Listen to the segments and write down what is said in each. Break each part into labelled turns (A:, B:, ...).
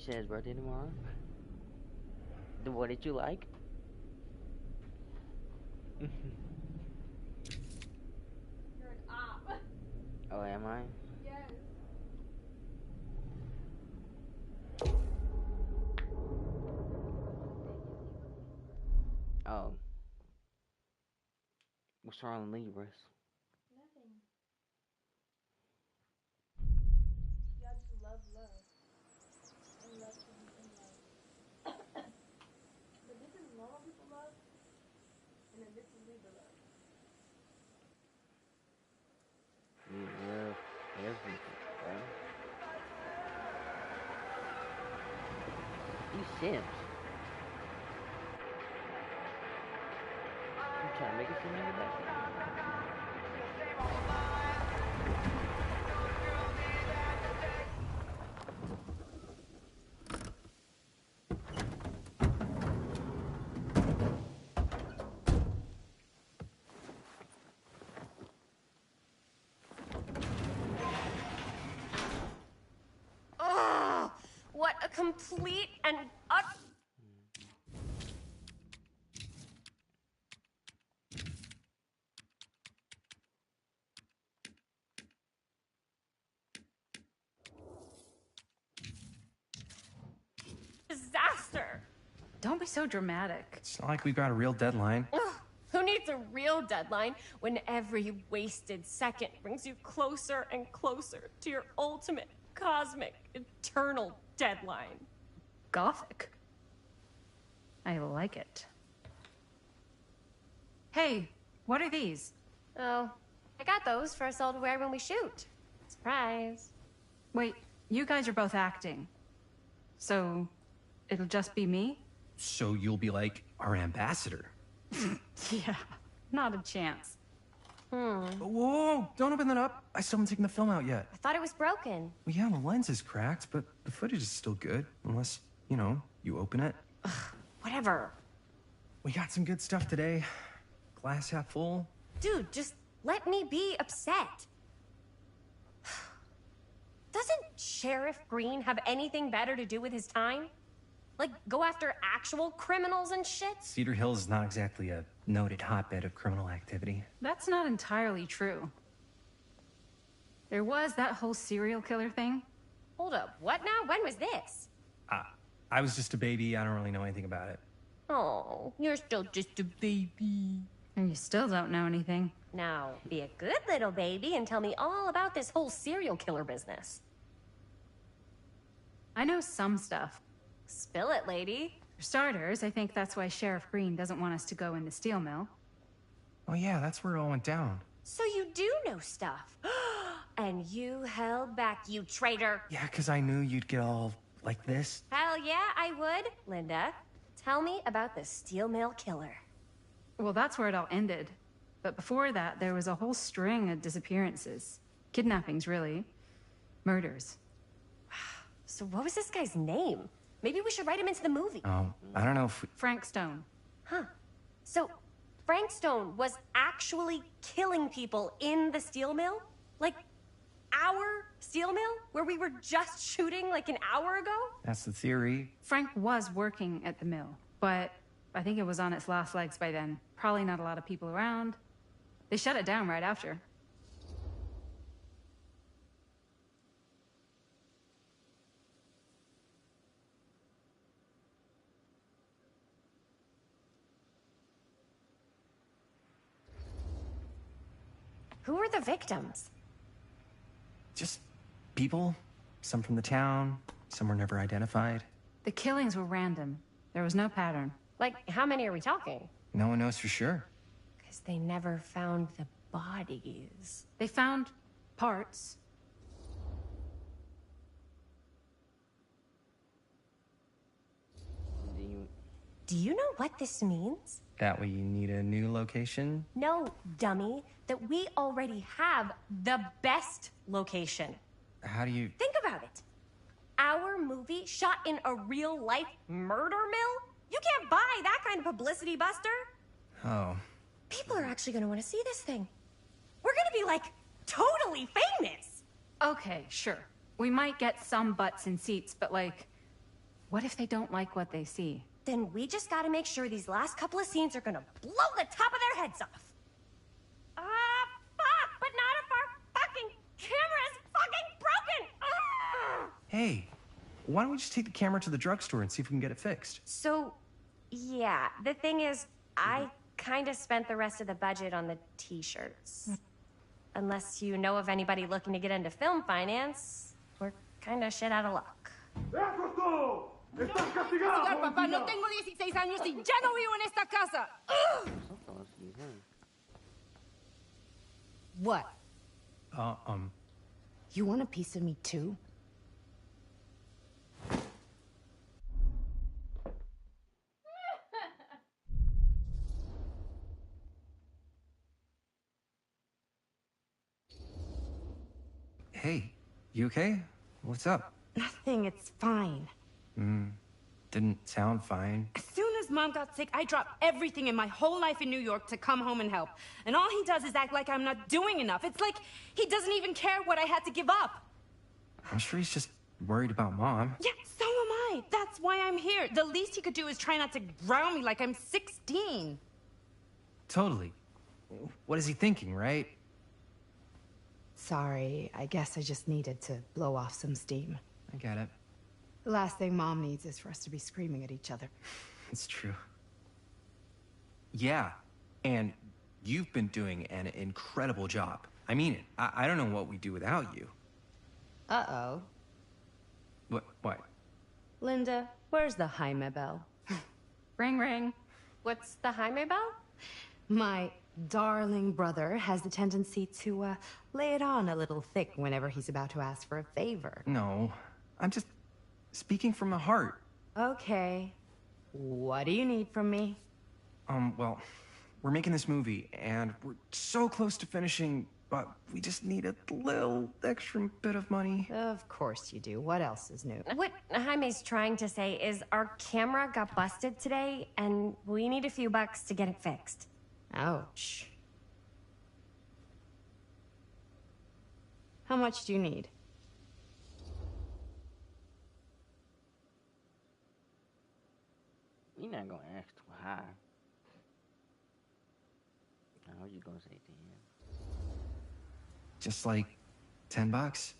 A: Shannon's birthday tomorrow. The one that you like?
B: You're an op.
A: Oh, am I?
B: Yes.
A: Oh. What's wrong with Libras?
B: Nothing. Y'all just love love. And love to be in love. But this is normal people love. And then this is Libra love.
A: You love everything, right? You simps. You trying to make it seem like that?
C: Ugh! What a complete and utter disaster!
D: Don't be so dramatic.
E: It's not like we've got a real deadline.
C: Ugh, who needs a real deadline when every wasted second brings you closer and closer to your ultimate, cosmic, eternal deadline?
D: Gothic. I like it. Hey, what are these?
C: Oh, I got those for us all to wear when we shoot. Surprise.
D: Wait, you guys are both acting. So, it'll just be me?
E: So you'll be like our ambassador.
D: Yeah, not a chance.
E: Whoa, don't open that up. I still haven't taken the film out yet.
C: I thought it was broken.
E: Well, yeah, the lens is cracked, but the footage is still good. Unless, you know, you open it.
C: Whatever.
E: We got some good stuff today. Glass half full.
C: Dude, just let me be upset. Doesn't Sheriff Green have anything better to do with his time? Like, go after actual criminals and shit?
E: Cedar Hills is not exactly a noted hotbed of criminal activity.
D: That's not entirely true. There was that whole serial killer thing.
C: Hold up, what now? When was this?
E: I was just a baby. I don't really know anything about it.
C: Oh, you're still just a baby.
D: And you still don't know anything.
C: Now, be a good little baby and tell me all about this whole serial killer business.
D: I know some stuff.
C: Spill it, lady.
D: For starters, I think that's why Sheriff Green doesn't want us to go in the steel mill.
E: Oh yeah, that's where it all went down.
C: So you do know stuff. And you held back, you traitor.
E: Yeah, because I knew you'd get all like this.
C: Hell yeah, I would. Linda, tell me about the steel mill killer.
D: Well, that's where it all ended. But before that, there was a whole string of disappearances. Kidnappings, really. Murders.
C: So what was this guy's name? Maybe we should write him into the movie.
E: Oh, I don't know if we...
D: Frank Stone.
C: Huh. So Frank Stone was actually killing people in the steel mill? Like, our steel mill? Where we were just shooting like an hour ago?
E: That's the theory.
D: Frank was working at the mill, but I think it was on its last legs by then. Probably not a lot of people around. They shut it down right after.
C: Who were the victims?
E: Just people. Some from the town. Some were never identified.
D: The killings were random. There was no pattern.
C: Like, how many are we talking?
E: No one knows for sure.
C: Because they never found the bodies.
D: They found parts.
C: Do you know what this means?
E: That we need a new location?
C: No, dummy. That we already have the best location.
E: How do you...
C: Think about it. Our movie shot in a real-life murder mill? You can't buy that kind of publicity, Buster.
E: Oh.
C: People are actually gonna want to see this thing. We're gonna be, like, totally famous.
D: Okay, sure. We might get some butts in seats, but like, What if they don't like what they see?
C: Then we just gotta make sure these last couple of scenes are gonna blow the top of their heads off. Fuck! But not if our fucking camera is fucking broken!
E: Hey, why don't we just take the camera to the drugstore and see if we can get it fixed?
C: So, yeah, the thing is, I kinda spent the rest of the budget on the t-shirts. Unless you know of anybody looking to get into film finance, we're kinda shit out of luck.
F: ¡Eso es todo! ¡Estás castigado!
G: Papá, no tengo 16 años y ya no vivo en esta casa. What? You want a piece of me too?
E: Hey, you okay? What's up?
G: Nothing, it's fine.
E: Didn't sound fine.
G: As soon as Mom got sick, I dropped everything in my whole life in New York to come home and help. And all he does is act like I'm not doing enough. It's like he doesn't even care what I had to give up.
E: I'm sure he's just worried about Mom.
G: Yeah, so am I. That's why I'm here. The least he could do is try not to ground me like I'm 16.
E: Totally. What is he thinking, right?
G: Sorry, I guess I just needed to blow off some steam.
E: I get it.
G: The last thing Mom needs is for us to be screaming at each other.
E: It's true. Yeah, and you've been doing an incredible job. I mean it. I don't know what we'd do without you.
G: Uh-oh.
E: What?
G: Linda, where's the Jaime bell?
D: Ring, ring.
C: What's the Jaime bell?
G: My darling brother has the tendency to, lay it on a little thick whenever he's about to ask for a favor.
E: No, I'm just speaking from the heart.
G: Okay. What do you need from me?
E: Well, we're making this movie, and we're so close to finishing, but we just need a little extra bit of money.
G: Of course you do. What else is new?
C: What Jaime's trying to say is our camera got busted today, and we need a few bucks to get it fixed.
G: Ouch. How much do you need?
A: You're not gonna ask too high. How you gonna say 10?
E: Just like $10.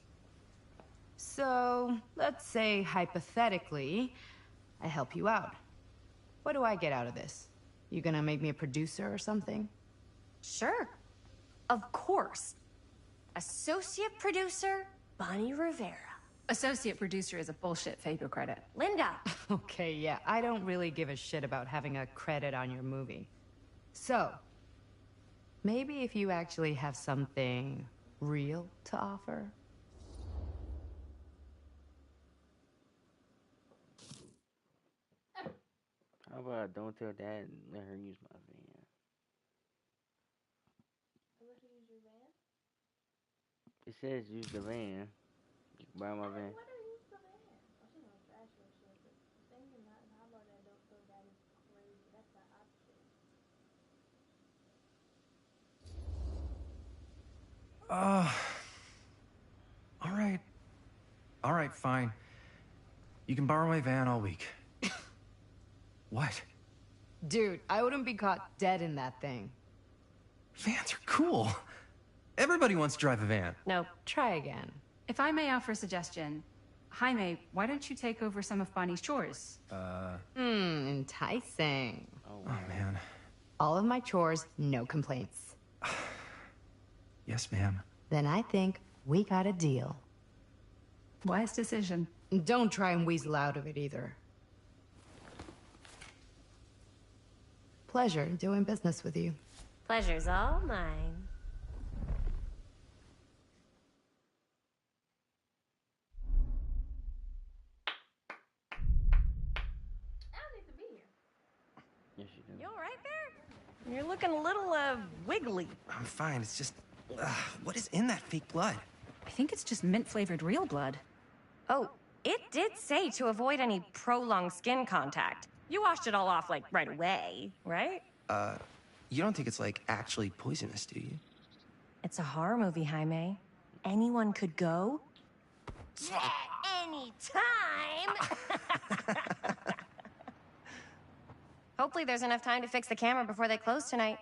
G: So, let's say hypothetically, I help you out. What do I get out of this? You gonna make me a producer or something?
C: Sure. Of course. Associate producer, Bonnie Rivera.
D: Associate producer is a bullshit FAPO credit.
C: Linda.
G: Okay, yeah, I don't really give a shit about having a credit on your movie. So, maybe if you actually have something real to offer?
A: How about don't tell Dad and let her use my van?
B: Let her use your van?
A: It says use the van. You can borrow my van.
B: Let her use the van. Oh, she's gonna trash your shit. But thinking not, how about that don't feel that is crazy. That's the opposite.
E: All right, fine. You can borrow my van all week. What?
G: Dude, I wouldn't be caught dead in that thing.
E: Vans are cool. Everybody wants to drive a van.
C: Nope.
G: Try again.
D: If I may offer a suggestion, Jaime, why don't you take over some of Bonnie's chores?
G: Enticing.
E: Oh, man.
G: All of my chores, no complaints.
E: Yes, ma'am.
G: Then I think we got a deal.
D: Wise decision.
G: Don't try and weasel out of it either. Pleasure doing business with you.
C: Pleasure's all mine.
B: I don't need to be here.
A: Yes, you do.
C: You all right there? You're looking a little, wiggly.
E: I'm fine. It's just, what is in that fake blood?
D: I think it's just mint-flavored real blood.
C: Oh, it did say to avoid any prolonged skin contact. You washed it all off, like, right away, right?
E: You don't think it's, like, actually poisonous, do you?
C: It's a horror movie, Jaime. Anyone could go. Anytime! Hopefully there's enough time to fix the camera before they close tonight.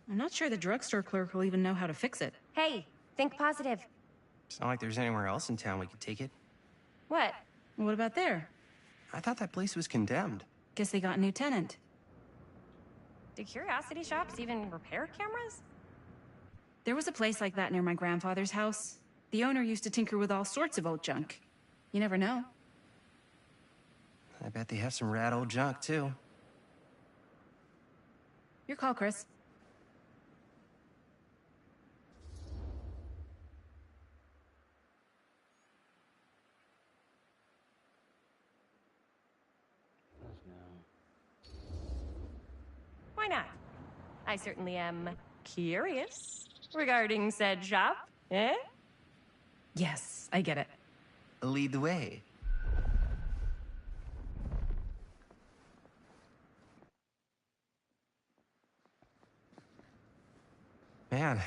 D: I'm not sure the drugstore clerk will even know how to fix it.
C: Hey, think positive.
E: It's not like there's anywhere else in town we could take it.
C: What?
D: What about there?
E: I thought that place was condemned.
D: Guess they got a new tenant.
C: Do curiosity shops even repair cameras?
D: There was a place like that near my grandfather's house. The owner used to tinker with all sorts of old junk. You never know.
E: I bet they have some rad old junk, too.
D: Your call, Chris.
A: Let's go.
C: Why not? I certainly am curious regarding said shop, eh?
D: Yes, I get it.
E: Lead the way. Man, if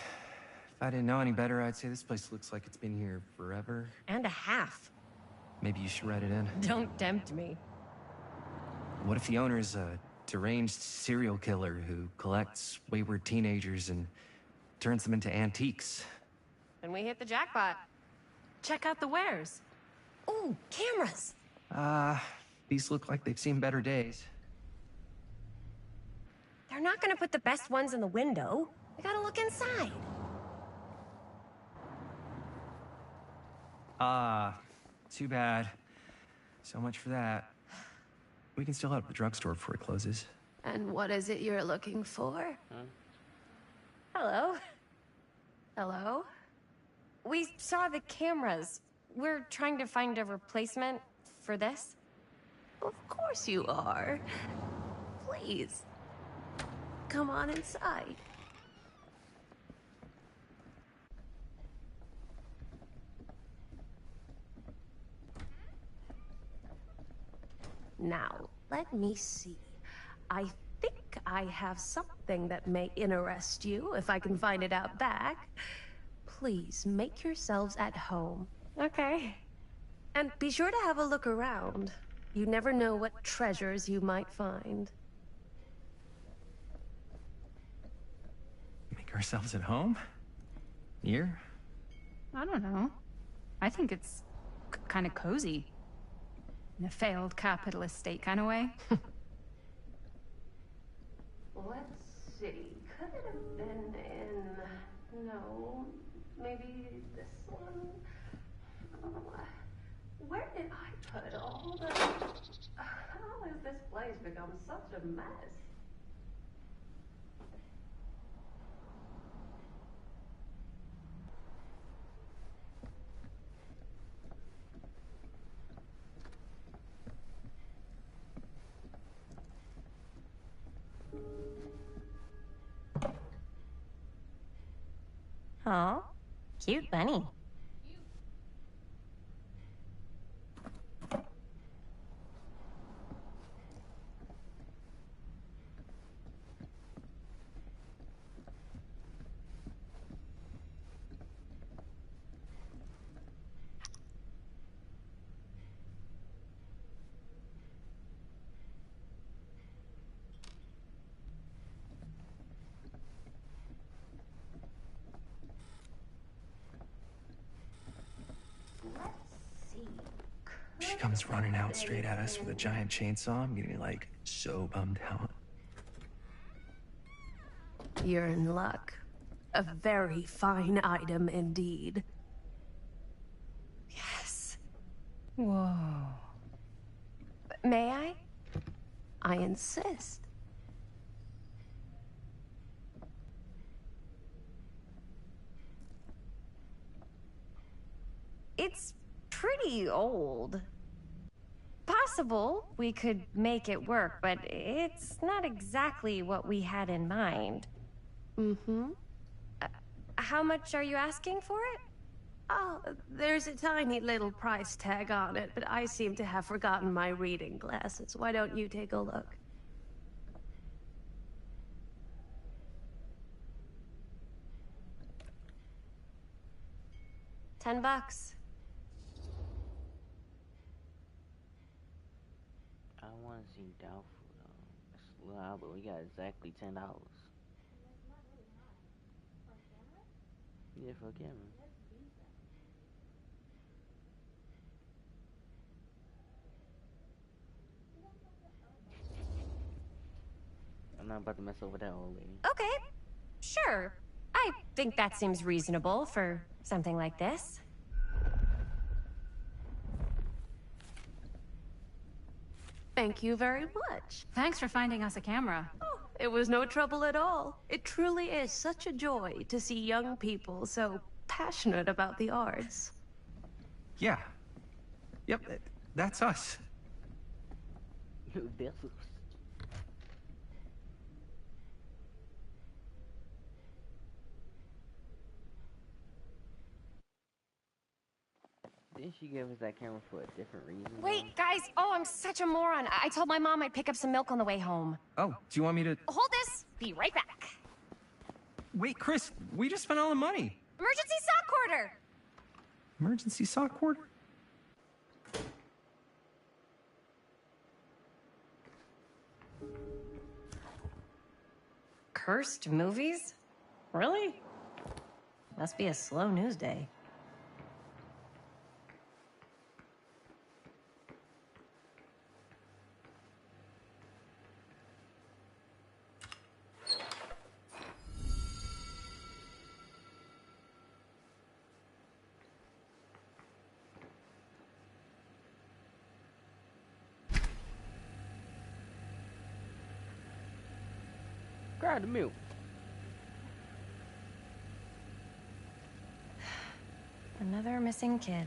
E: I didn't know any better, I'd say this place looks like it's been here forever.
C: And a half.
E: Maybe you should write it in.
C: Don't tempt me.
E: What if the owner's a deranged serial killer who collects wayward teenagers and turns them into antiques?
C: Then we hit the jackpot.
D: Check out the wares.
C: Ooh, cameras!
E: These look like they've seen better days.
C: They're not gonna put the best ones in the window. We gotta look inside.
E: Too bad. So much for that. We can still head up the drugstore before it closes.
B: And what is it you're looking for?
C: Hello. Hello? We saw the cameras. We're trying to find a replacement for this.
B: Of course you are. Please. Come on inside. Now, let me see. I think I have something that may interest you, if I can find it out back. Please, make yourselves at home.
C: Okay.
B: And be sure to have a look around. You never know what treasures you might find.
E: Make ourselves at home? Here?
D: I don't know. I think it's kind of cozy. In a failed capitalist state kind of way.
B: Let's see. Could it have been in... No. Maybe this one? Where did I put all the... How has this place become such a mess?
C: Aw, cute bunny.
E: She comes running out straight at us with a giant chainsaw. I'm getting, like, so bummed out.
B: You're in luck. A very fine item indeed.
C: Yes. Whoa. May I?
B: I insist.
C: It's pretty old. Possible we could make it work, but it's not exactly what we had in mind.
B: Mm-hmm.
C: How much are you asking for it?
B: Oh, there's a tiny little price tag on it, but I seem to have forgotten my reading glasses. Why don't you take a look?
C: $10.
A: want to see Doubtful though. It's a little out, but we got exactly $10. Yeah, for a camera. I'm not about to mess over that old lady.
C: Okay, sure. I think that seems reasonable for something like this.
B: Thank you very much.
D: Thanks for finding us a camera.
B: Oh, it was no trouble at all. It truly is such a joy to see young people so passionate about the arts.
E: Yeah. Yep, that's us.
A: That's Didn't she give us that camera for a different reason?
C: Wait, guys. Oh, I'm such a moron. I told my mom I'd pick up some milk on the way home.
E: Oh, do you want me to...
C: Hold this. Be right back.
E: Wait, Chris, we just spent all the money.
C: Emergency sock order.
E: Emergency sock cord?
C: Cursed movies? Really? Must be a slow news day.
A: Grab the milk.
C: Another missing kid.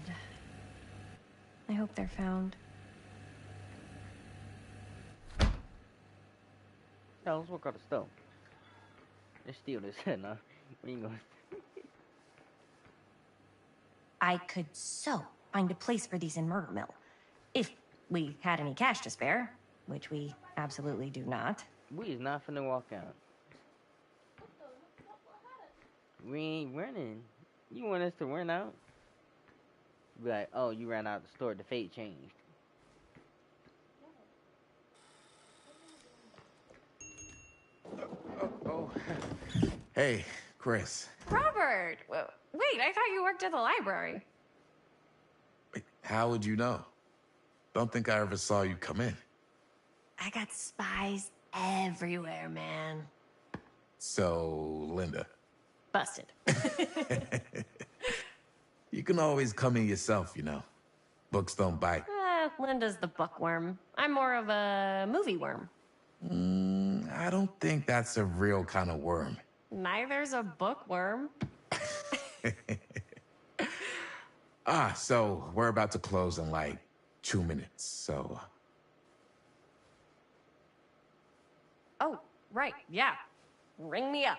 C: I hope they're found.
A: No, let's work on the stove. Let's steal this. Nah, we ain't gonna.
C: I could so find a place for these in Murder Mill. If we had any cash to spare, which we absolutely do not.
A: We is not finna walk out. We ain't running. You want us to run out? Be like, oh, you ran out the store. The fate changed.
H: Oh. Hey, Chris.
C: Robert! Wait, I thought you worked at the library.
H: Wait, how would you know? Don't think I ever saw you come in.
C: I got spies everywhere, man.
H: So, Linda.
C: Busted.
H: You can always come in yourself, you know. Books don't bite.
C: Linda's the bookworm. I'm more of a movie worm.
H: I don't think that's a real kind of worm.
C: Neither's a bookworm.
H: So we're about to close in like 2 minutes, so...
C: Oh, right, yeah. Ring me up.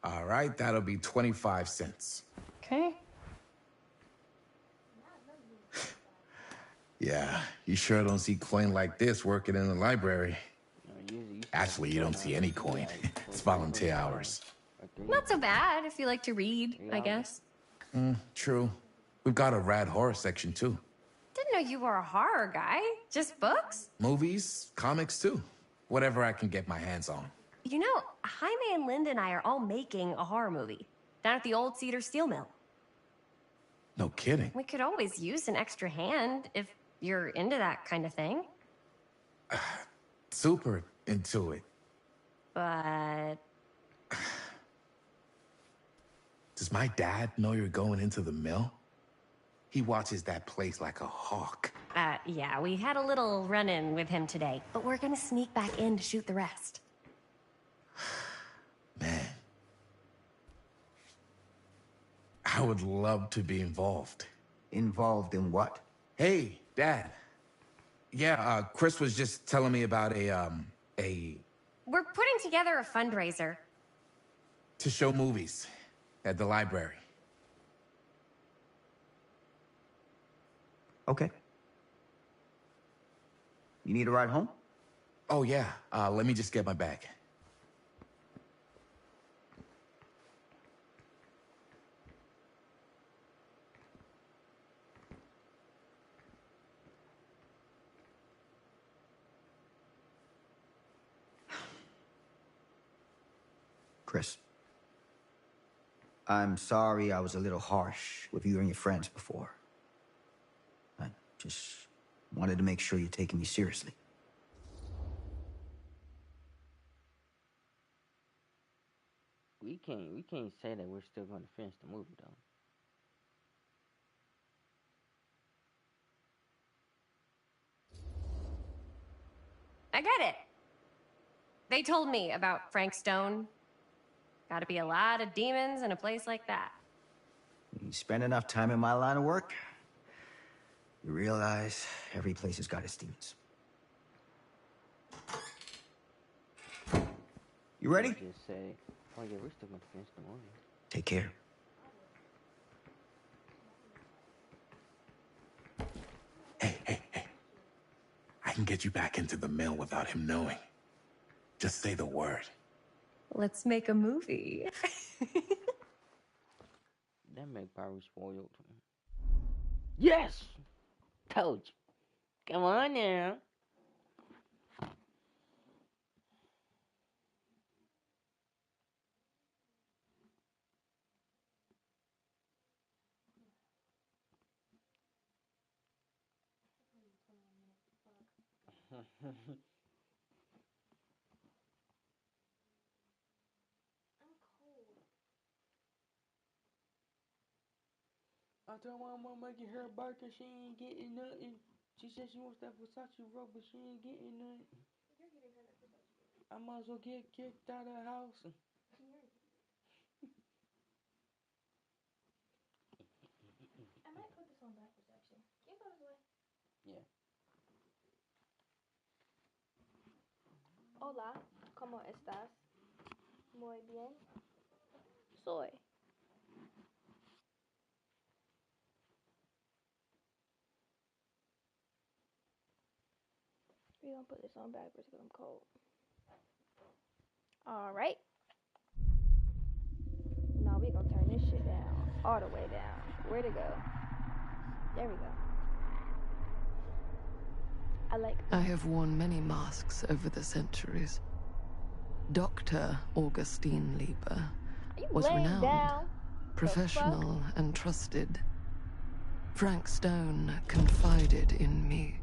H: All right, that'll be 25 cents.
C: Okay.
H: Yeah, you sure don't see coin like this working in the library. Actually, you don't see any coin. It's volunteer hours.
C: Not so bad if you like to read, I guess.
H: True. We've got a rad horror section, too.
C: Didn't know you were a horror guy. Just books?
H: Movies, comics, too. Whatever I can get my hands on.
C: You know, Jaime and Linda and I are all making a horror movie down at the old Cedar Steel Mill.
H: No kidding.
C: We could always use an extra hand if you're into that kind of thing.
H: Super into it.
C: But...
H: Does my dad know you're going into the mill? He watches that place like a hawk.
C: Yeah, we had a little run-in with him today, but we're gonna sneak back in to shoot the rest.
H: Man. I would love to be involved.
I: Involved in what?
H: Hey, Dad. Yeah, Chris was just telling me about a...
C: We're putting together a fundraiser.
H: to show movies at the library.
I: Okay. You need a ride home?
H: Oh, yeah. Let me just get my bag.
I: Chris. I'm sorry I was a little harsh with you and your friends before. I just wanted to make sure you're taking me seriously.
A: We can't say that we're still going to finish the movie though.
C: I get it. They told me about Frank Stone. Gotta be a lot of demons in a place like that.
I: You spend enough time in my line of work, you realize every place has got its demons. You ready?
A: Just say, oh yeah, we're still going to finish the movie.
I: Take care.
H: Hey. I can get you back into the mill without him knowing. Just say the word.
C: Let's make a movie.
A: That make probably spoiled. Yes! Told you. Come on now. I told my mom making her burger, she ain't getting nothing. She said she wants that Versace robe, but she ain't getting nothing. I might as well get kicked out of the house.
J: I might put this on backwards, actually. Can you go this way?
A: Yeah.
J: Hola, ¿cómo estás? Muy bien. Soy. We're gonna put this on backwards because I'm cold. Alright. Now we're gonna turn this shit down. All the way down. Where'd it go? There we go.
K: I have worn many masks over the centuries. Dr. Augustine Lieber was renowned, professional, and trusted. Frank Stone confided in me,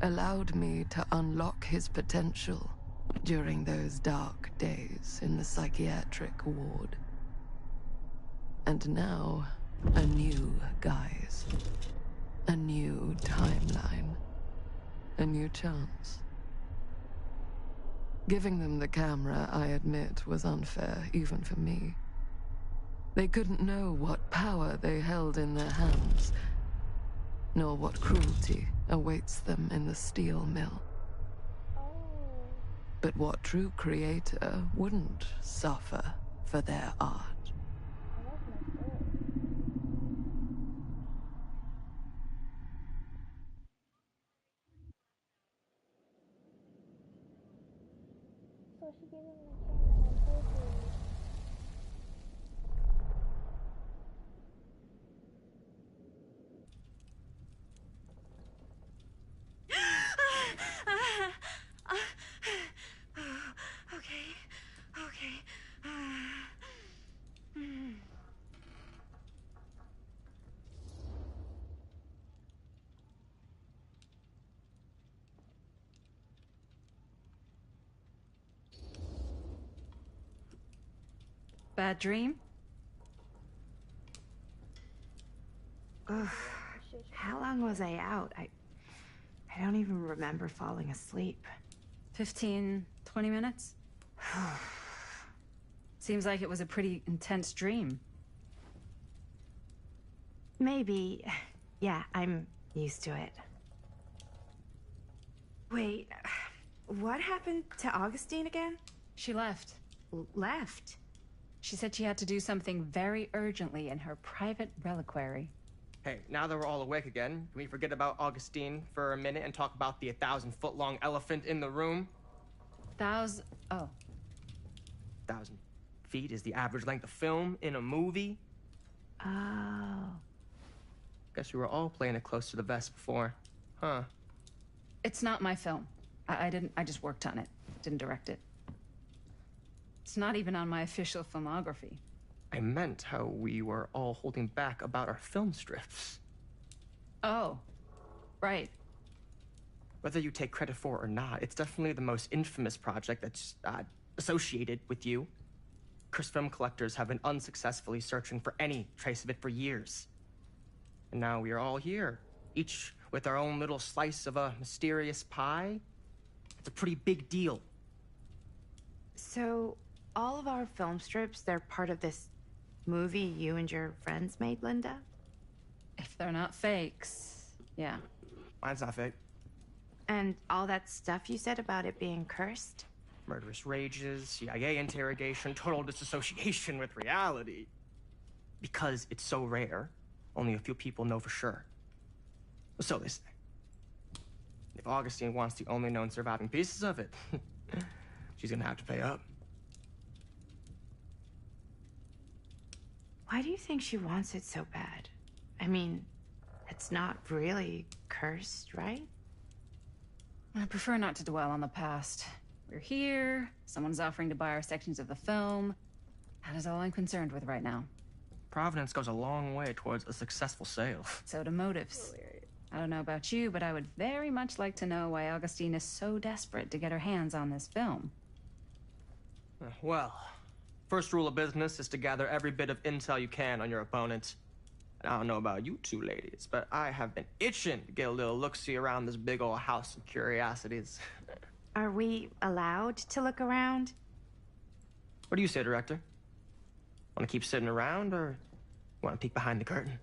K: allowed me to unlock his potential during those dark days in the psychiatric ward. And now, a new guise, a new timeline, a new chance. Giving them the camera, I admit, was unfair, even for me. They couldn't know what power they held in their hands, nor what cruelty awaits them in the steel mill. But what true creator wouldn't suffer for their art?
J: So she gave him the camera on purpose.
C: Okay.
D: Bad dream?
L: Ugh. How long was I out? I don't even remember falling asleep.
D: 15, 20 minutes? Seems like it was a pretty intense dream.
L: Maybe. Yeah, I'm used to it. Wait, what happened to Augustine again?
D: She left.
L: Left?
D: She said she had to do something very urgently in her private reliquary.
M: Hey, now that we're all awake again, can we forget about Augustine for a minute and talk about the 1,000-foot-long elephant in the room?
D: Oh.
M: 1,000 feet is the average length of film in a movie.
L: Oh.
M: Guess we were all playing it close to the vest before, huh?
D: It's not my film. I just worked on it. Didn't direct it. It's not even on my official filmography.
M: I meant how we were all holding back about our film strips.
D: Oh, right.
M: Whether you take credit for it or not, it's definitely the most infamous project that's associated with you. Cursed film collectors have been unsuccessfully searching for any trace of it for years. And now we are all here, each with our own little slice of a mysterious pie. It's a pretty big deal.
L: So, all of our film strips, they're part of this movie you and your friends made, Linda?
D: If they're not fakes, yeah.
M: Mine's not fake.
L: And all that stuff you said about it being cursed?
M: Murderous rages, CIA interrogation, total disassociation with reality. Because it's so rare, only a few people know for sure. So they say. If Augustine wants the only known surviving pieces of it, she's gonna have to pay up.
L: Why do you think she wants it so bad? I mean, it's not really cursed, right?
D: I prefer not to dwell on the past. We're here, someone's offering to buy our sections of the film. That is all I'm concerned with right now.
M: Providence goes a long way towards a successful sale.
D: So do motives. I don't know about you, but I would very much like to know why Augustine is so desperate to get her hands on this film.
M: Well, first rule of business is to gather every bit of intel you can on your opponent. And I don't know about you two ladies, but I have been itching to get a little look-see around this big old house of curiosities.
L: Are we allowed to look around?
M: What do you say, director? Want to keep sitting around, or want to peek behind the curtain?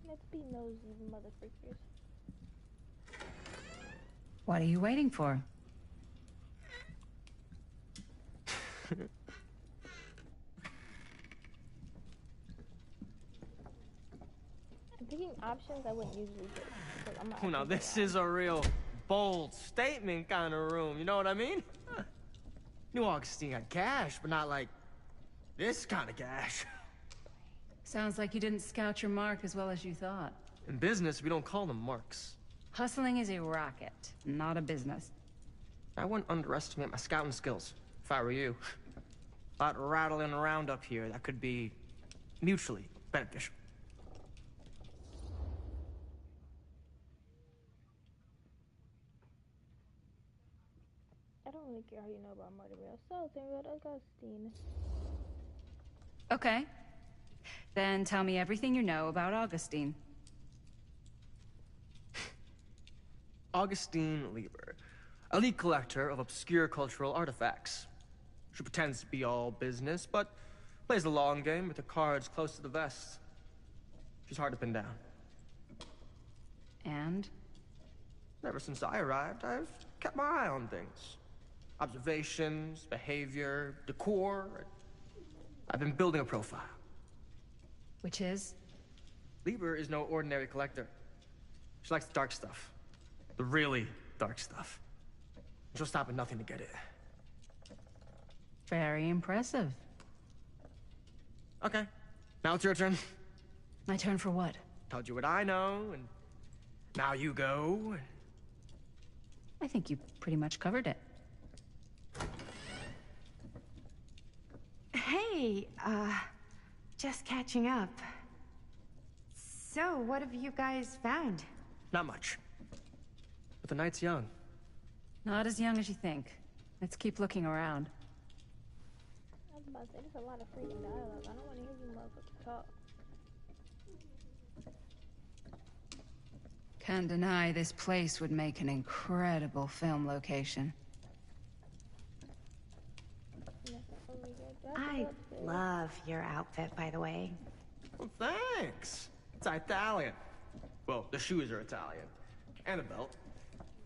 J: Let's be nosy, motherfuckers.
D: What are you waiting for?
J: I'm picking options I wouldn't usually pick. I'm not
M: Oh, now this is a real bold statement kind of room, you know what I mean? Knew Augustine had cash, but not like this kind of cash.
D: Sounds like you didn't scout your mark as well as you thought.
M: In business, we don't call them marks.
D: Hustling is a racket, not a business.
M: I wouldn't underestimate my scouting skills, if I were you. A lot rattling around up here that could be mutually beneficial.
J: I don't really care how you know about Murder Real. So, tell me about Augustine.
D: Okay. Then tell me everything you know about Augustine.
M: Augustine Lieber, elite collector of obscure cultural artifacts. She pretends to be all business, but plays the long game with her cards close to the vest. She's hard to pin down.
D: And?
M: Ever since I arrived, I've kept my eye on things. Observations, behavior, decor. I've been building a profile.
D: Which is?
M: Lieber is no ordinary collector. She likes the dark stuff. The really dark stuff. She'll stop at nothing to get it.
D: Very impressive.
M: Okay. Now it's your turn.
D: My turn for what?
M: Told you what I know, and now you go.
D: I think you pretty much covered it.
L: Hey, just catching up. So, what have you guys found?
M: Not much. But the night's young.
D: Not as young as you think. Let's keep looking around.
J: I was about to say, there's a lot of freaking dialogue. I don't want to hear you motherfuckers talk.
D: Can't deny this place would make an incredible film location.
L: I love your outfit, by the way.
M: Well, thanks. It's Italian. Well, the shoes are Italian. And a belt.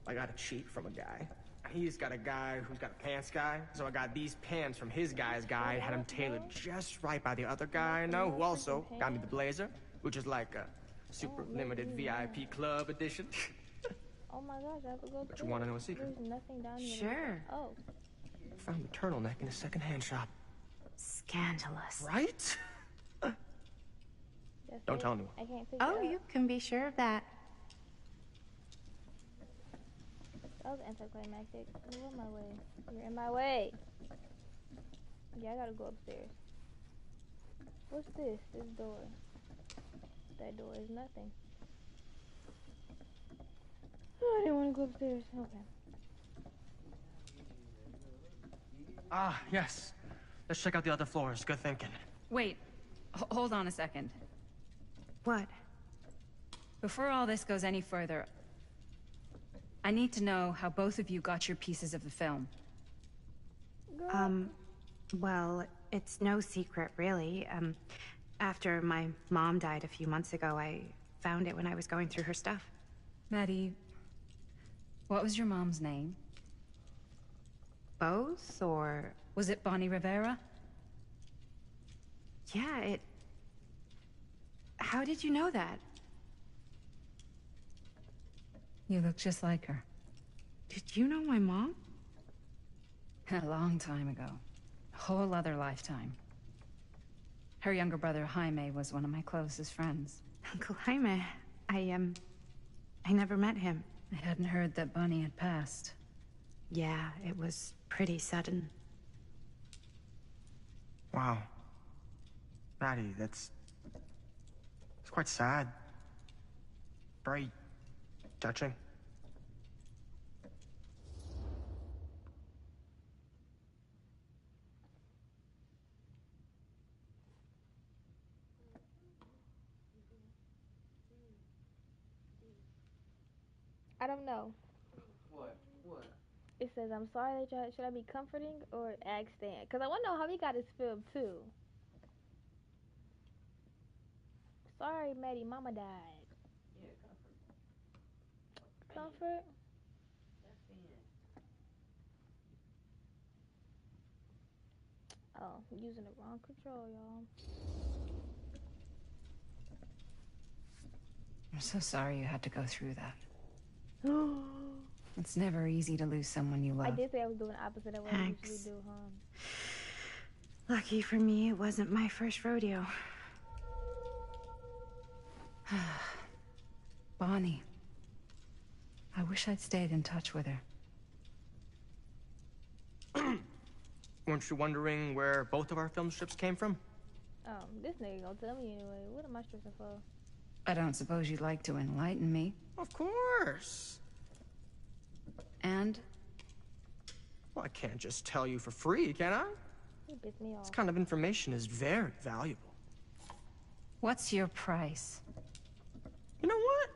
M: I got a cheat from a guy. He's got a guy who's got a pants guy. So I got these pants from his guy's guy, had them tailored just right by the other guy I know, who also got me the blazer, which is like a super limited VIP club edition.
J: Oh my gosh, I have to go.
M: But you want to know a secret?
J: There's nothing down here.
L: Sure.
J: Oh.
M: I found the turtleneck in a second-hand shop.
L: scandalous.
M: Right? Don't tell anyone.
J: I can't figure
L: Oh,
J: out.
L: you can be sure of that.
J: That was anticlimactic. Move in my way. You're in my way. Yeah, I gotta go upstairs. What's this? This door. That door is nothing. Oh, I didn't want to go upstairs. Okay.
M: Ah, yes. Let's check out the other floors. Good thinking.
D: Wait, hold on a second.
L: What?
D: Before all this goes any further, I need to know how both of you got your pieces of the film.
L: Well, it's no secret, really. After my mom died a few months ago, I found it when I was going through her stuff.
D: Maddie, what was your mom's name?
L: Both, or...
D: Was it Bonnie Rivera?
L: Yeah, How did you know that?
D: You look just like her.
L: Did you know my mom?
D: A long time ago. A whole other lifetime. Her younger brother, Jaime, was one of my closest friends.
L: Uncle Jaime, I never met him.
D: I hadn't heard that Bonnie had passed.
L: Yeah, it was pretty sudden.
M: Wow. Maddie, it's quite sad. Very touching.
J: I don't know.
A: What?
J: It says, I'm sorry that y'all, should I be comforting or ask Stan? Because I want to know how he got his film, too. Sorry, Maddie, mama died.
A: Yeah, comfort.
J: Comfort?
A: That's it.
J: Oh, I'm using the wrong control, y'all.
D: I'm so sorry you had to go through that. It's never easy to lose someone you love.
J: I did say I was doing the opposite of what I usually do, huh?
L: Lucky for me, it wasn't my first rodeo.
D: Bonnie. I wish I'd stayed in touch with her.
M: Weren't you wondering where both of our film strips came from?
J: This nigga gonna tell me anyway. What am I stressing for?
D: I don't suppose you'd like to enlighten me.
M: Of course.
D: And?
M: Well, I can't just tell you for free, can I?
J: He pissed me off.
M: This kind of information is very valuable.
D: What's your price?
M: You know what?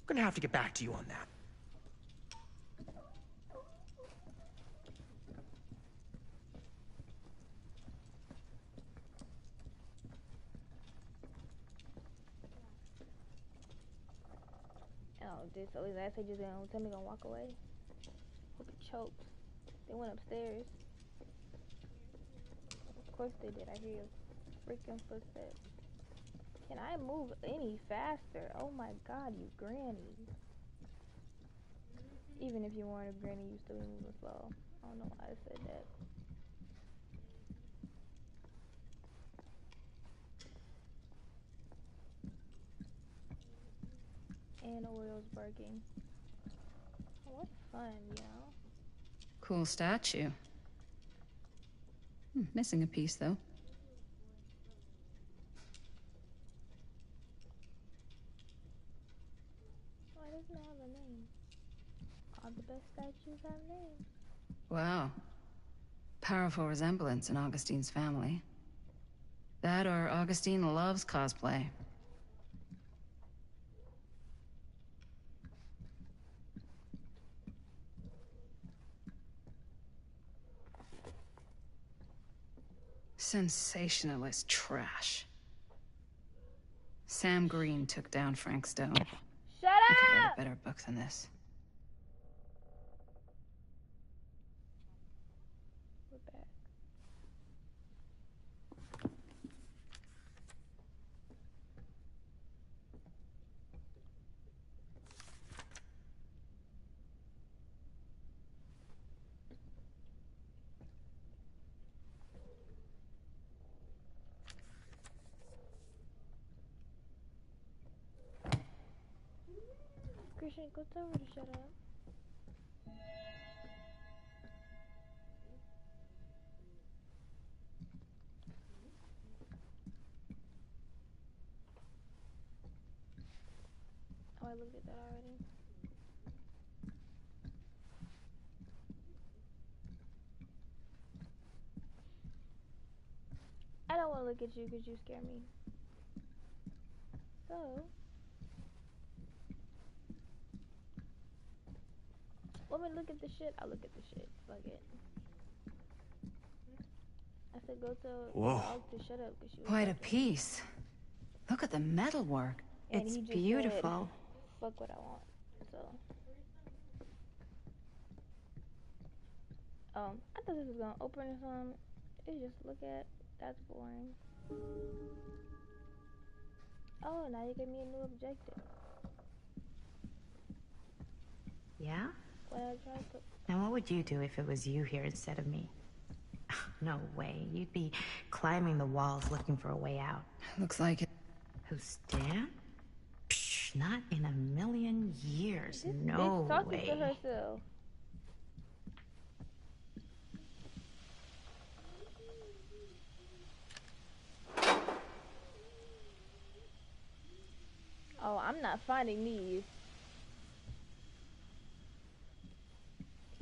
M: I'm gonna have to get back to you on that.
J: Oh, this always last say just gonna tell me gonna walk away. Hope he choked. They went upstairs. Of course they did. I hear your freaking footsteps. Can I move any faster? Oh my god, you granny. Even if you weren't a granny, you still be moving slow. I don't know why I said that. And Oreo's barking. Oh, what fun, you know?
D: Cool statue. Missing a piece, though.
J: Why doesn't it have a name? All the best statues have names.
D: Wow. Powerful resemblance in Augustine's family. That or Augustine loves cosplay. Sensationalist trash. Sam Green took down Frank Stone.
J: Shut
D: I could write
J: up!
D: a better book than this.
J: We're back. Christian, go tell her to shut up. Oh, I looked at that already. I don't want to look at you because you scare me. So, want me to look at the shit? I'll look at the shit. Fuck it. I said go tell the dog to shut up because she was
D: Quite a
J: barking.
D: piece. Look at the metalwork.
J: And
L: It's
J: he just
L: beautiful.
J: said, fuck what I want. So, I thought this was gonna open or something. It just look at. That's boring. Oh, now you gave me a new objective.
L: Yeah?
J: Well, I tried to.
L: Now, what would you do if it was you here instead of me? No way. You'd be climbing the walls looking for a way out.
D: Looks like it.
L: Who, Stan? Psh, not in a million years.
J: This
L: No
J: bitch talking
L: way.
J: to herself. Oh, I'm not finding these.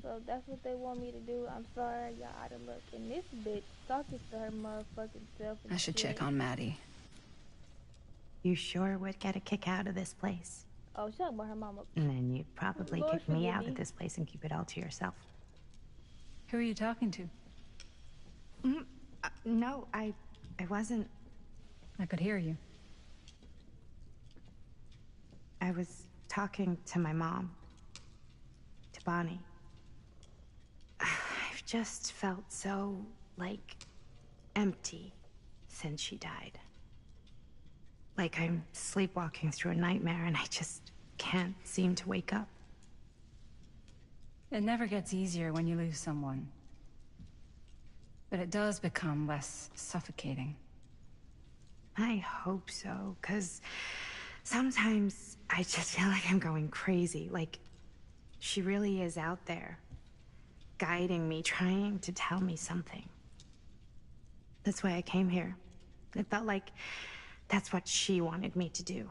J: So that's what they want me to do. I'm sorry, y'all out of luck. And this bitch talking to her motherfucking self. And
D: I should
J: shit.
D: check on Maddie.
L: You sure would get a kick out of this place?
J: Oh, she's talking about her mama.
L: And then you'd probably
J: Lord
L: kick me
J: forgive
L: out
J: me.
L: of this place and keep it all to yourself.
D: Who are you talking to?
L: No, I wasn't.
D: I could hear you.
L: I was talking to my mom. To Bonnie. I've just felt so, like, empty since she died. Like I'm sleepwalking through a nightmare and I just can't seem to wake up.
D: It never gets easier when you lose someone. But it does become less suffocating.
L: I hope so, because sometimes I just feel like I'm going crazy. Like, she really is out there, guiding me, trying to tell me something. That's why I came here. It felt like that's what she wanted me to do.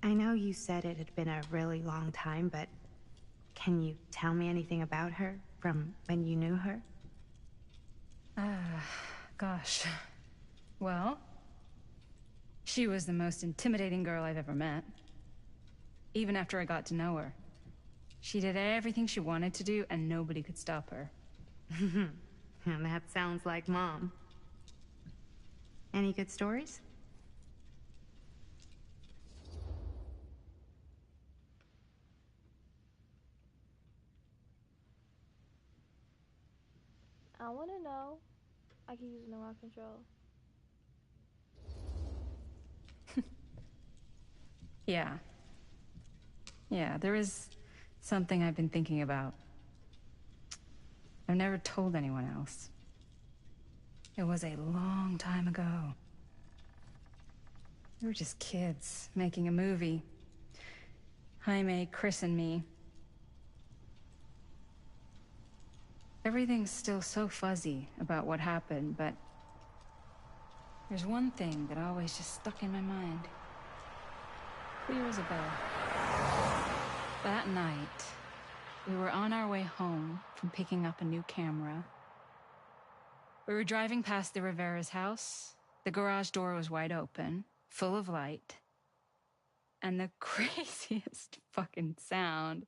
L: I know you said it had been a really long time, but can you tell me anything about her from when you knew her?
D: Gosh. Well, she was the most intimidating girl I've ever met. Even after I got to know her. She did everything she wanted to do, and nobody could stop her.
L: And that sounds like Mom. Any good stories?
J: I want to know. I keep using the wrong control.
D: Yeah. Yeah, there is something I've been thinking about. I've never told anyone else. It was a long time ago. We were just kids making a movie. Jaime, Chris, and me. Everything's still so fuzzy about what happened, but there's one thing that always just stuck in my mind. Clear as a bell. That night, we were on our way home from picking up a new camera. We were driving past the Rivera's house. The garage door was wide open, full of light. And the craziest fucking sound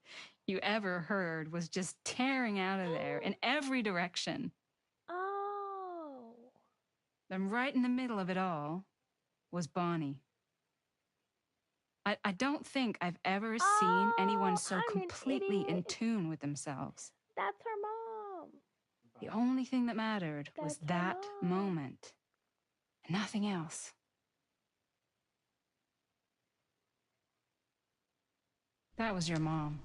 D: you ever heard was just tearing out of there in every direction.
J: Oh.
D: And right in the middle of it all was Bonnie. I don't think I've ever seen anyone so
J: I'm an
D: completely in
J: idiot.
D: tune with themselves.
J: That's her mom.
D: The only thing that mattered was
J: That's her
D: that
J: mom.
D: moment. And nothing else. That was your mom.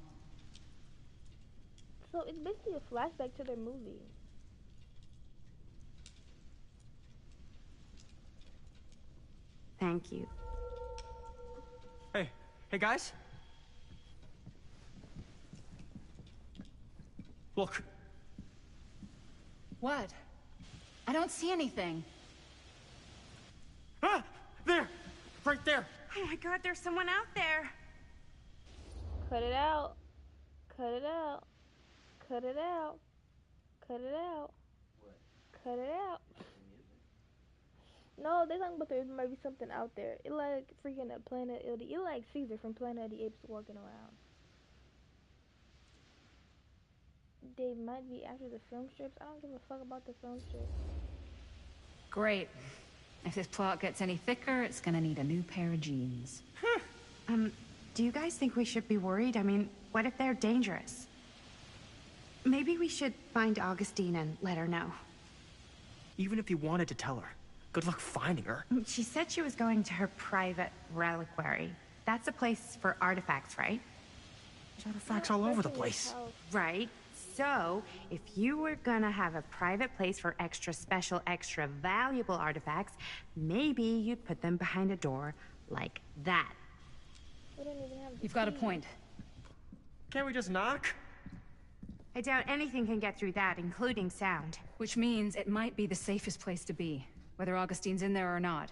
J: So it's basically a flashback to their movie.
L: Thank you.
M: Hey guys. Look.
D: What? I don't see anything.
M: Ah! There! Right there!
L: Oh my god, there's someone out there.
J: Cut it out. Cut it out. Cut it out. Cut it out.
A: What?
J: Cut it out. No, they talking about there might be something out there. It like freaking a Planet of the. It like Caesar from Planet of the Apes walking around. They might be after the film strips. I don't give a fuck about the film strips.
D: Great. If this plot gets any thicker, it's gonna need a new pair of jeans.
L: Do you guys think we should be worried? I mean, what if they're dangerous? Maybe we should find Augustine and let her know.
M: Even if you wanted to tell her, good luck finding her.
L: She said she was going to her private reliquary. That's a place for artifacts, right?
M: There's artifacts all over the place.
L: Right. So, if you were gonna have a private place for extra special, extra valuable artifacts, maybe you'd put them behind a door like that.
J: We don't even have the
D: You've got a
J: key.
D: point.
M: Can't we just knock?
L: I doubt anything can get through that, including sound.
D: Which means it might be the safest place to be, whether Augustine's in there or not.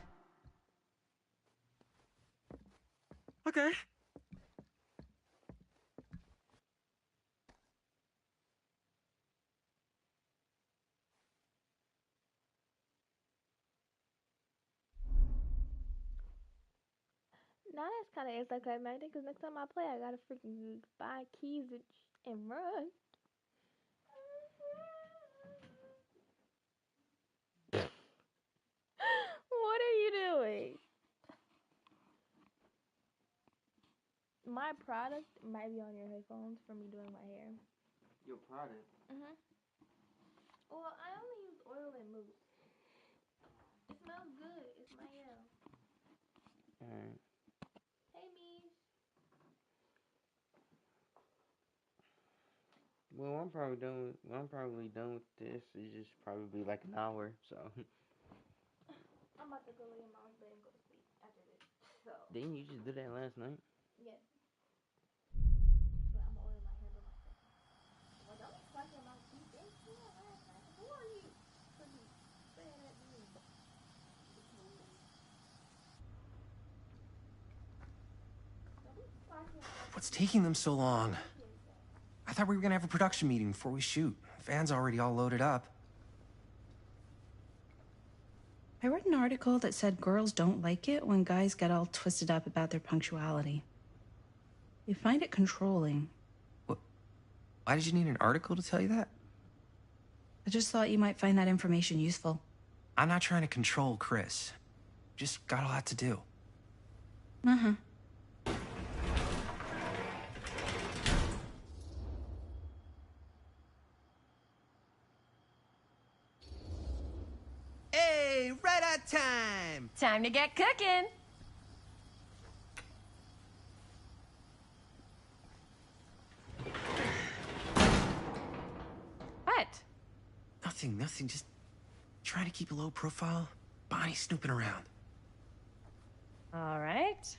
M: Okay.
J: Now that's kind of anticlimactic because next time I play, I gotta freaking buy keys and run. What are you doing? My product might be on your headphones for me doing my hair.
A: Your product.
J: Well, I only use oil and mousse. It smells good. It's my hair.
A: Alright.
J: Hey, Mish.
A: Well, I'm probably done with this. It's just probably like an hour, so.
J: I'm about to go lay in my own bed and go to sleep after this. So.
A: Didn't you just do that last night?
J: Yeah. But I'm gonna oil my hair by myself. Well, don't be fucking my teeth. Who are you? Saying that to me.
E: What's taking them so long? I thought we were gonna have a production meeting before we shoot. Van's already all loaded up.
N: I read an article that said girls don't like it when guys get all twisted up about their punctuality. They find it controlling.
E: What? Why did you need an article to tell you that?
N: I just thought you might find that information useful.
E: I'm not trying to control Chris. Just got a lot to do.
N: Uh-huh.
O: Hey, right on time!
C: Time to get cooking! What?
E: Nothing. Just trying to keep a low profile. Bonnie snooping around.
C: All right.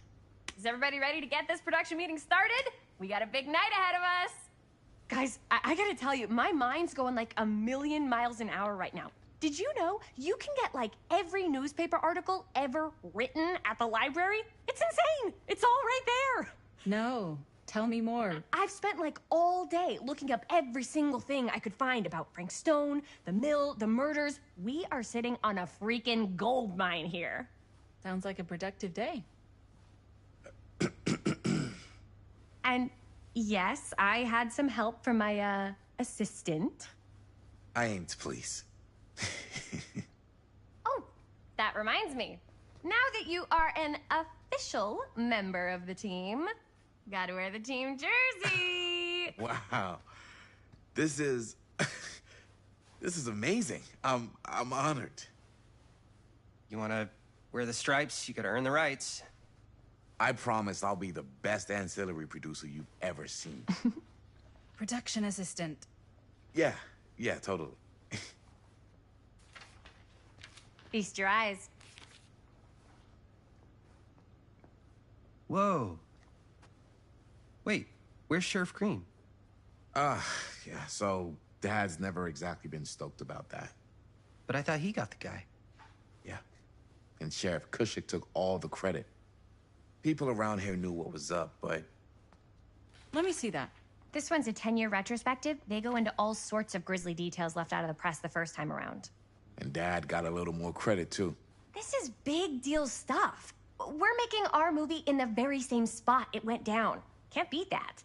C: Is everybody ready to get this production meeting started? We got a big night ahead of us. Guys, I gotta tell you, my mind's going like 1,000,000 miles an hour right now. Did you know you can get like every newspaper article ever written at the library? It's insane. It's all right there.
N: No, tell me more.
C: I've spent like all day looking up every single thing I could find about Frank Stone, the mill, the murders. We are sitting on a freaking gold mine here.
N: Sounds like a productive day.
C: And yes, I had some help from my assistant.
H: I aim to please.
C: Oh, that reminds me. Now that you are an official member of the team, gotta wear the team jersey.
H: Wow. This is amazing. I'm honored.
E: You wanna wear the stripes? You gotta earn the rights.
H: I promise I'll be the best ancillary producer you've ever seen.
N: Production assistant.
H: Yeah, totally.
C: Feast your eyes.
E: Whoa. Wait, where's Sheriff Green?
H: Yeah, so Dad's never exactly been stoked about that.
E: But I thought he got the guy.
H: Yeah. And Sheriff Cushik took all the credit. People around here knew what was up, but...
N: Let me see that.
C: This one's a 10-year retrospective. They go into all sorts of grisly details left out of the press the first time around.
H: And Dad got a little more credit, too.
C: This is big deal stuff. We're making our movie in the very same spot it went down. Can't beat that.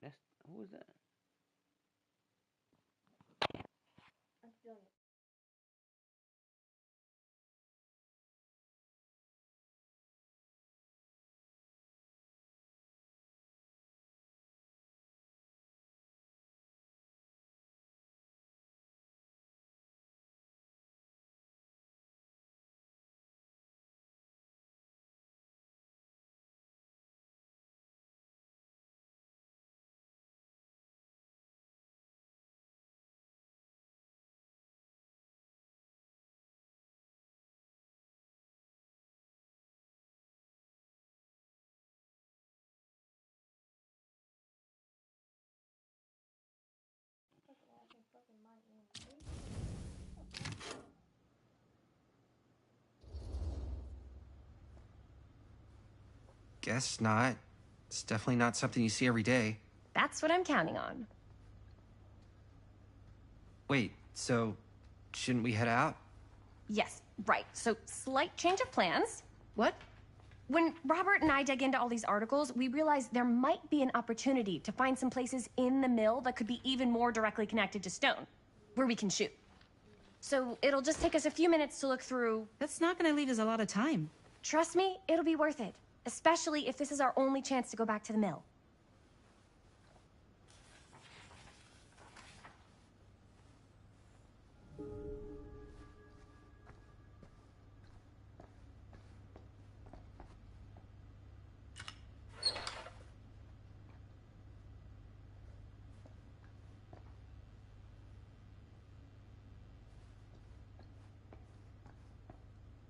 A: That's who is that?
E: Guess not. It's definitely not something you see every day.
C: That's what I'm counting on.
E: Wait, so shouldn't we head out?
C: Yes, right. So, slight change of plans.
N: What?
C: When Robert and I dug into all these articles, we realized there might be an opportunity to find some places in the mill that could be even more directly connected to Stone, where we can shoot. So, it'll just take us a few minutes to look through.
N: That's not gonna leave us a lot of time.
C: Trust me, it'll be worth it. Especially if this is our only chance to go back to the mill.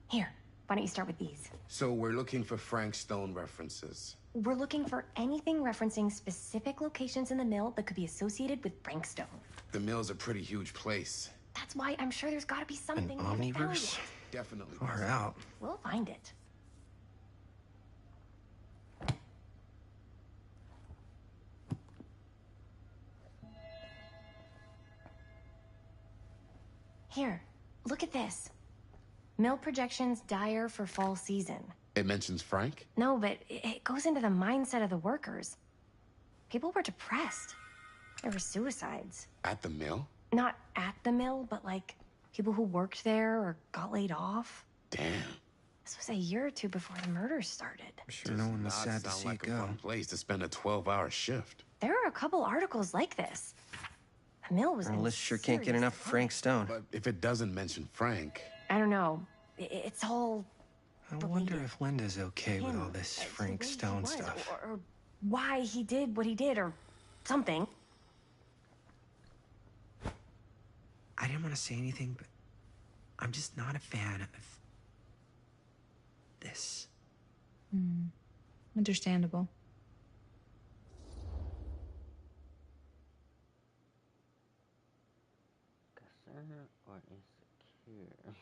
C: Here, why don't you start with these?
H: So we're looking for Frank Stone references.
C: We're looking for anything referencing specific locations in the mill that could be associated with Frank Stone.
H: The mill's a pretty huge place.
C: That's why I'm sure there's gotta be something
E: An
C: we haven't found
E: omniverse?
C: yet.
H: Definitely.
E: Far out.
C: We'll find it. Here, look at this. Mill projections dire for fall season.
H: It mentions Frank?
C: No, but it goes into the mindset of the workers. People were depressed. There were suicides.
H: At the mill?
C: Not at the mill, but like people who worked there or got laid off.
H: Damn.
C: This was a year or two before the murders started.
E: I'm sure no one was sad to see
H: like
E: it go.
H: a fun place to spend a 12-hour shift.
C: There are a couple articles like this. The mill was
E: Our
C: in
E: list sure can't get
C: serious
E: enough of Frank Stone.
H: But if it doesn't mention Frank...
C: I don't know. It's all
E: I wonder if Linda's okay with all this Frank Stone
C: was,
E: stuff.
C: or why he did what he did, or something.
E: I didn't want to say anything, but I'm just not a fan of this.
N: Understandable.
A: Concerned or insecure?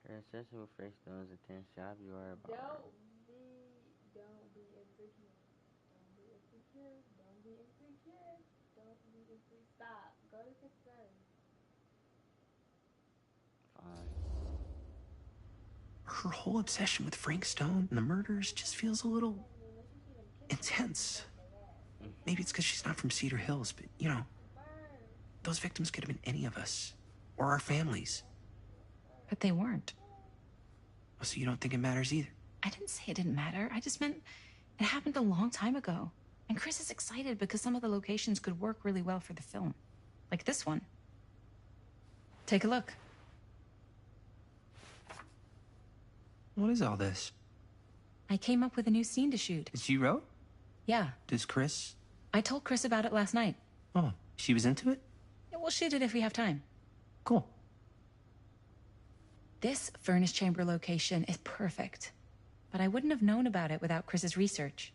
A: Her obsession with Frank Stone's intense job you are about.
J: Don't be insecure. Don't be insecure. Don't be insecure. Don't be insecure. Stop. Go to concern.
A: Fine.
E: Her whole obsession with Frank Stone and the murders just feels a little intense. Maybe it's because she's not from Cedar Hills, but you know, those victims could have been any of us or our families.
N: But they weren't.
E: Oh, so you don't think it matters either?
N: I didn't say it didn't matter. I just meant it happened a long time ago. And Chris is excited because some of the locations could work really well for the film. Like this one. Take a look.
E: What is all this?
N: I came up with a new scene to shoot.
E: That you wrote?
N: Yeah.
E: Does Chris?
N: I told Chris about it last night.
E: Oh, she was into it?
N: we'll shoot it if we have time.
E: Cool.
N: This furnace chamber location is perfect, but I wouldn't have known about it without Chris's research.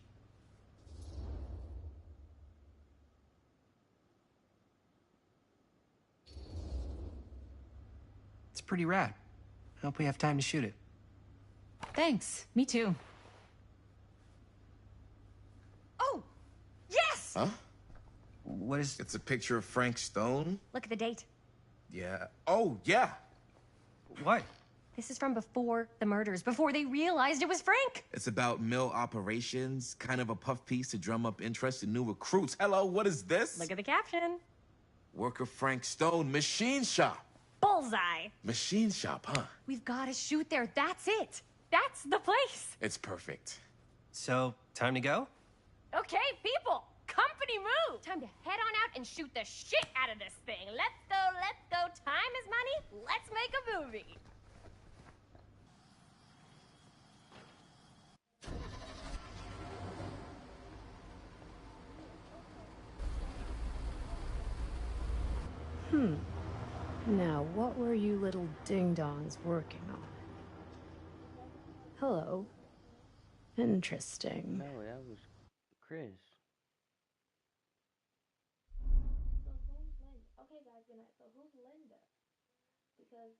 E: It's pretty rad. I hope we have time to shoot it.
N: Thanks. Me too.
C: Oh! Yes!
H: Huh?
E: What is...
H: It's a picture of Frank Stone?
C: Look at the date.
H: Yeah. Oh, yeah.
E: What?
C: This is from before the murders, before they realized it was Frank.
H: It's about mill operations, kind of a puff piece to drum up interest in new recruits. Hello, what is this?
C: Look at the caption.
H: Work of Frank Stone, machine shop.
C: Bullseye.
H: Machine shop, huh?
C: We've got to shoot there. That's it. That's the place.
H: It's perfect.
P: So, time to go?
C: Okay, people. Company move. Time to head on out and shoot the shit out of this thing. Let's go, let's go. Time is money. Let's make a movie.
B: Now, what were you little ding-dongs working on? Hello. Interesting.
A: No, that was Chris.
J: So who's Linda? Okay, guys, good night. So who's Linda? Because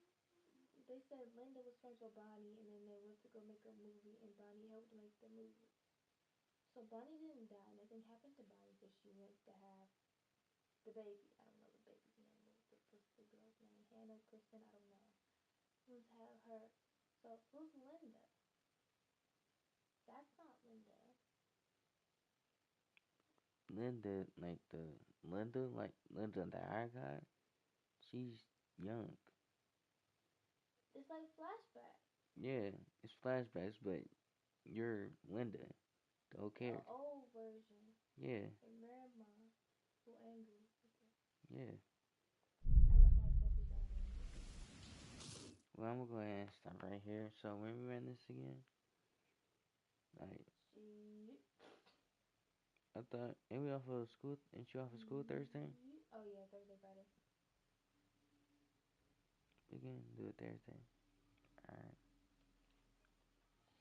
J: they said Linda was friends with Bonnie, and then they went to go make a movie, and Bonnie helped make the movie. So Bonnie didn't die. Nothing happened to Bonnie because she went to have the baby. I don't know the baby's name. What's the girl's name? Hannah, Kristen, I don't know. Who's have her? So who's Linda? That's not Linda.
A: Linda, like Linda the icon. She's young.
J: It's like flashback.
A: Yeah, it's flashbacks, but you're Linda, the old character.
J: The old version.
A: Yeah,
J: Her grandma, who angry.
A: yeah.
J: I like that design.
A: Well, I'm gonna go ahead and stop right here. So when we ran this again, like, I thought, ain't we off of school? Ain't you off of school Thursday?
J: Oh yeah, Thursday, Friday.
A: We can do it Thursday. Alright.